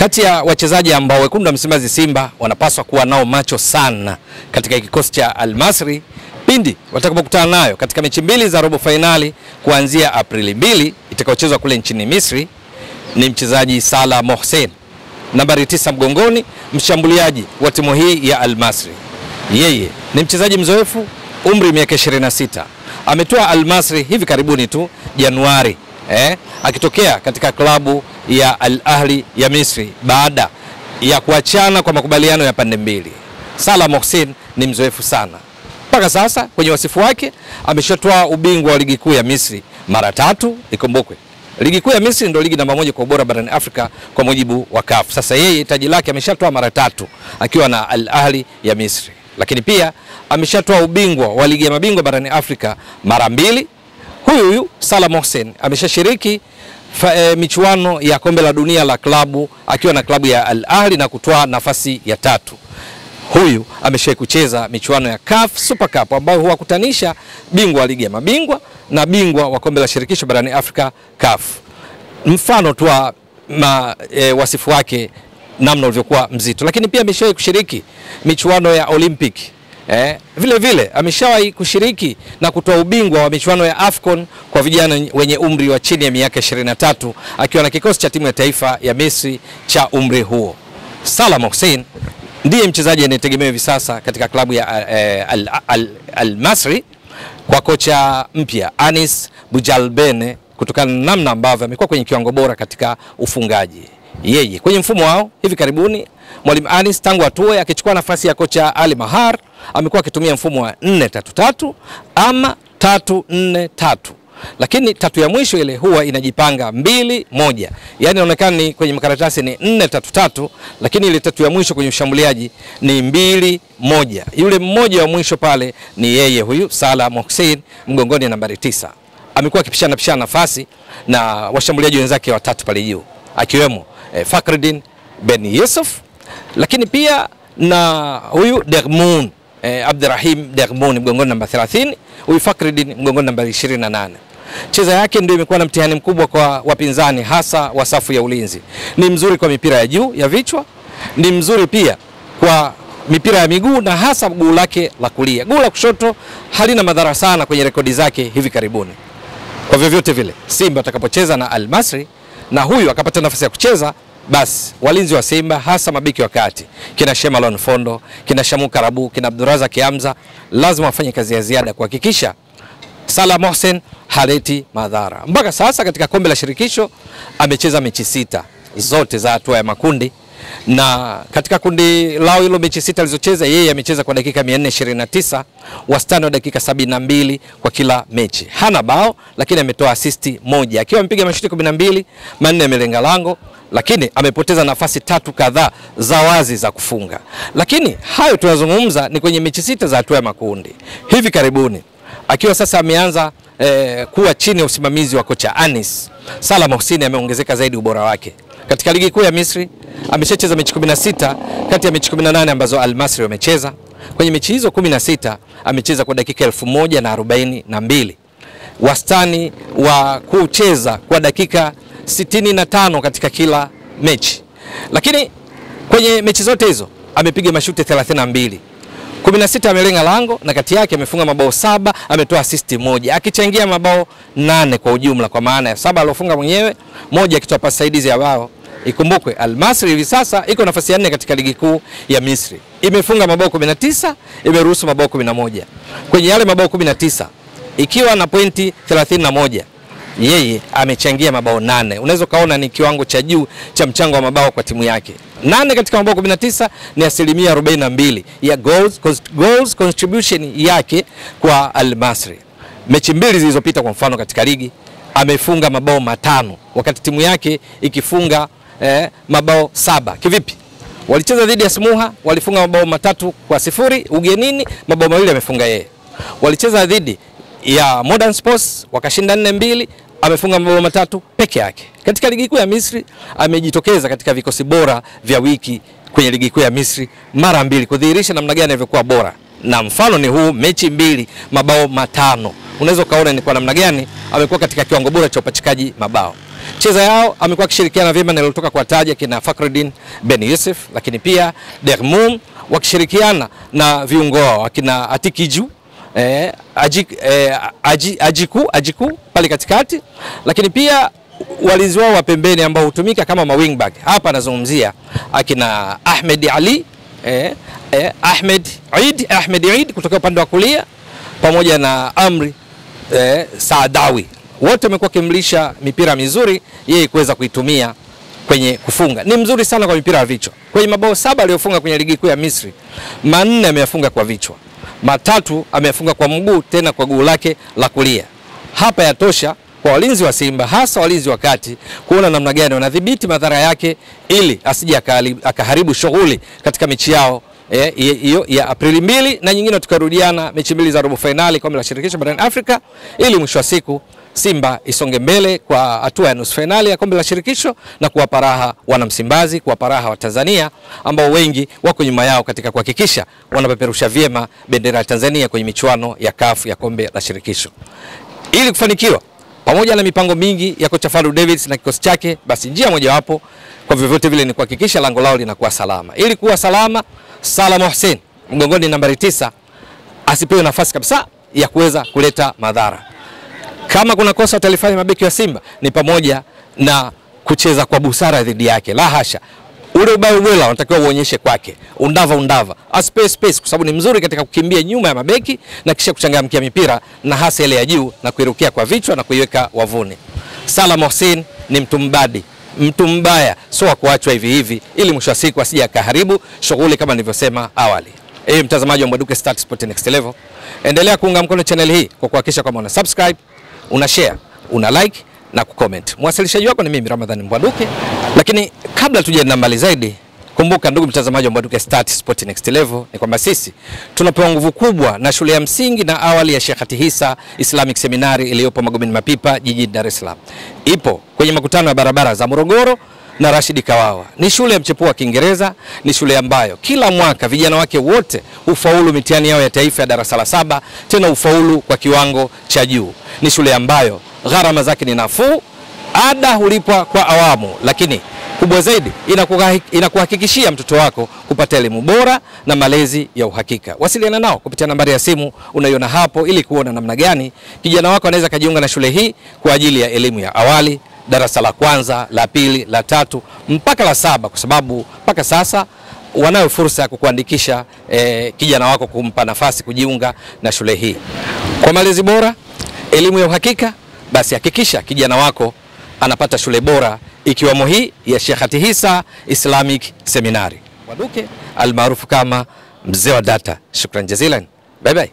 Kati ya wachezaji ambao wekundu wa Msimbazi Simba wanapaswa kuwa nao macho sana katika kikosi cha Al Masry pindi watakapokutana nayo katika mechi mbili za robo finali kuanzia Aprili 2 itakayochezwa kule nchini Misri ni mchezaji Salah Mohsen, nambari 9 mgongoni, mshambuliaji wa timu hii ya Al Masry. Yeye ni mchezaji mzoefu, umri miaka 26. Ametoa Al Masry hivi karibuni tu Januari, akitokea katika klabu ya Al Ahli ya Misri baada ya kuachana kwa makubaliano ya pande mbili. Salah Mohsen ni mzoefu sana. Mpaka sasa kwenye wasifu wake ameshatoa ubingwa wa ligi kuu ya Misri mara 3. Ikumbukwe ligi kuu ya Misri ndio ligi namba 1 kwa ubora barani Afrika kwa mujibu wa CAF. Sasa yeye taji lake ameshatoa mara 3 akiwa na Al Ahli ya Misri. Lakini pia ameshatoa ubingwa wa ligi ya mabingwa barani Afrika mara 2. Huyu Salah Mohsen ameshashiriki michuano ya kombe la dunia la klabu akiwa na klabu ya Al Ahli na kutoa nafasi ya 3. Huyu ameshawahi kucheza michuano ya CAF Super Cup ambayo huwakutanisha bingwa wa ligi ya mabingwa na bingwa wa kombe la shirikisho barani Afrika CAF. Mfano tu wa wasifu wake namna ulivyokuwa mzito. Lakini pia ameshawahi kushiriki michuano ya Olympic. Vile vile ameshawahi kushiriki na kutoa ubingwa wa michuano ya AFCON kwa vijana wenye umri wa chini ya miaka 23 akiwa na kikosi cha timu ya taifa ya Misri cha umri huo. Salah Mohsen ndiye mchezaji anayetegemewa hivi sasa katika klabu ya Al Masry kwa kocha mpya Anis Bujalbene kutokana na namna ambavyo amekuwa kwenye kiwango bora katika ufungaji. Yeye kwenye mfumo wao hivi karibuni Mwalimu Anis tangu atoe akichukua nafasi ya kocha Ali Mahar amekuwa akitumia mfumo wa 4-3-3 ama 3-4-3. Lakini 3 ya mwisho ile huwa inajipanga 2-1. Yaani inaonekana ni kwenye makaratasi ni 4-3-3 lakini ile 3 ya mwisho kwenye ushambuliaji ni 2-1. Yule mmoja wa mwisho pale ni yeye huyu Salah Mohsen mgongoni nambari 9. Amekuwa akipishana nafasi na washambuliaji wenzake watatu pale juu akiwemo Fakhreddin Ben Yusuf, lakini pia na huyu Dermoun Abderrahim Dermoun mgongoni namba 30, huyu Fakhreddin mgongoni namba 28. Cheza yake ndio imekuwa na mtihani mkubwa kwa wapinzani hasa wa safu ya ulinzi. Ni mzuri kwa mipira ya juu ya vichwa, ni mzuri pia kwa mipira ya miguu na hasa guu lake la kulia. Guu la kushoto halina madhara sana kwenye rekodi zake hivi karibuni. Kwa vyovyote vile Simba atakapocheza na Al Masry na huyu akapata nafasi ya kucheza, basi walinzi wa Simba hasa mabeki wa kati kina Shemalon Fondo, kina Shamu Karabu, kina Abduraza Kiamza lazima wafanye kazi ya ziada kuhakikisha Salah Mohsen haleti madhara. Mpaka sasa katika kombe la shirikisho amecheza mechi 6 zote za hatua ya makundi, na katika kundi lao hilo mechi 6 alizocheza yeye amecheza kwa dakika 429, wastani wa dakika 72 kwa kila mechi. Hana bao lakini ametoa assist 1 akiwa amepiga mashuti 12, 4 yamelenga lango, lakini amepoteza nafasi 3 kadhaa za wazi za kufunga. Lakini hayo tunazungumza ni kwenye mechi 6 za hatua ya makundi. Hivi karibuni akiwa sasa ameanza kuwa chini ya usimamizi wa kocha Anis, Salah Mohsen ameongezeka zaidi ubora wake. Katika ligi kuu ya Misri ameshacheza mechi 16 kati ya mechi 18 ambazo Al Masry wamecheza. Kwenye mechi hizo 16 amecheza kwa dakika 1042. Wastani wa kucheza kwa dakika 65 katika kila mechi. Lakini kwenye mechi zote hizo amepiga mashuti 32. 16 amelenga lango na kati yake amefunga mabao 7, ametoa assist 1, akichangia mabao 8 kwa ujumla, kwa maana ya 7 alofunga mwenyewe, 1 akitoa pasi saidizi ya bao. Ikumbukwe Al Masry hivi sasa iko nafasi ya 4 katika ligi kuu ya Misri. Imefunga mabao 19, imeruhusu mabao 11. Kwenye yale mabao 19 ikiwa na pointi 31, yeye amechangia mabao 8. Unaweza kaona ni kiwango cha juu cha mchango wa mabao kwa timu yake. 8 katika mabao 19 ni 42% ya goals contribution yake kwa Al Masry. Mechi 2 zilizopita kwa mfano katika ligi amefunga mabao 5 wakati timu yake ikifunga mabao 7. Kivipi? Walicheza dhidi ya Smuha, walifunga mabao 3-0 ugenini, mabao 2 amefunga yeye. Walicheza dhidi ya Modern Sports wakashinda 4-2, amefunga mabao 3 peke yake. Katika ligi kuu ya Misri amejitokeza katika vikosi bora vya wiki kwenye ligi kuu ya Misri mara 2 kudhihirisha namna gani alivyokuwa bora. Na mfano ni huu, mechi 2 mabao 5. Unaweza kaona ni kwa namna gani amekuwa katika kiwango bora cha upachikaji mabao. Cheza yao amekuwa akishirikiana vyema na nilotoka kuwataja kina Fakhruddin Ben Yusuf, lakini pia Dermoum wakishirikiana na viungo wao akina Atikiju, Ajiku pale katikati, lakini pia walinzi wao wa pembeni ambao hutumika kama ma wing back. Hapa nazungumzia akina Ahmed Ali, Ahmed Eid kutoka upande wa kulia, pamoja na Amri Saadawi. Wote wamekuwa kimlisha mipira mizuri yeye kuweza kuitumia kwenye kufunga. Ni mzuri sana kwa mipira ya vichwa. Kwenye mabao 7 aliyofunga kwenye ligi kuu ya Misri, 4 ameyafunga kwa vichwa, 3 ameyafunga kwa mguu, tena kwa guu lake la kulia. Hapa yatosha kwa walinzi wa Simba, hasa walinzi wa kati, kuona namna gani wanadhibiti madhara yake ili asije akaharibu shughuli katika mechi yao hiyo ya Aprili 2, na nyingine tukarudiana mechi 2 za robo finali kombe la shirikisho barani Afrika, ili mwisho wa siku Simba isonge mbele kwa hatua ya nusu finali ya kombe la shirikisho na kuwapa raha wana Msimbazi, kuwapa raha wa Tanzania ambao wengi wako nyuma yao katika kuhakikisha wanapeperusha vyema bendera ya Tanzania kwenye michuano ya CAF ya kombe la shirikisho. Ili kufanikiwa, pamoja na mipango mingi ya kocha Fadlu Davids na kikosi chake, basi njia mojawapo kwa vyovyote vile ni kuhakikisha lango lao linakuwa salama. Ili kuwa salama, Salah Hussein mgongoni nambari 9 asipewe nafasi kabisa ya kuweza kuleta madhara. Kama kuna kosa utalifanya mabeki wa Simba ni pamoja na kucheza kwa busara dhidi yake. La hasha. Ule ubao bwela unatakiwa uonyeshe kwake. Undava. Space kwa sababu ni mzuri katika kukimbia nyuma ya mabeki na kisha kuchangamkia mipira na hasa ile ya juu na kuirukia kwa vichwa na kuiweka wavuni. Salah Hussein ni mtu mbaya, sio wa kuachwa hivi ili mwisho wa siku asije akaharibu shughuli kama nilivyosema awali. Mtazamaji wa Mbwaduke Stats Sport Next Level, endelea kuunga mkono channel hii kwa kuhakikisha kwamba una subscribe, una share, una like na kucomment. Mwasilishaji wako ni mimi Ramadhani Mbwaduke. Lakini kabla tujaenda mbali zaidi, kumbuka ndugu mtazamaji wa Mbwaduke Stats Sport Next Level, ni kwamba sisi tunapewa nguvu kubwa na shule ya msingi na awali ya Sheikh Atihisa Islamic Seminary iliyopo Magomeni Mapipa jijini Dar es Salaam. Ipo kwenye makutano ya barabara za Morogoro na Rashidi Kawawa. Ni shule ya mchepuo wa Kiingereza, ni shule ambayo kila mwaka vijana wake wote ufaulu mitihani yao ya taifa ya darasa la 7, tena ufaulu kwa kiwango cha juu. Ni shule ambayo gharama zake ni nafuu, ada hulipwa kwa awamu, lakini kubwa zaidi inakuhakikishia mtoto wako kupata elimu bora na malezi ya uhakika. Wasiliana nao kupitia nambari ya simu unaiona hapo ili kuona namna gani kijana wako anaweza kujiunga na shule hii kwa ajili ya elimu ya awali, darasa la 1, la 2, la 3 mpaka la 7, kwa sababu mpaka sasa wanayo fursa ya kukuandikisha kijana wako, kumpa nafasi kujiunga na shule hii. Kwa malezi bora, elimu ya uhakika, basi hakikisha kijana wako anapata shule bora ikiwemo hii ya Sheikh Atihisa Islamic Seminary. Mbwaduke almaarufu kama mzee wa data. Shukran jazilan. Bye bye.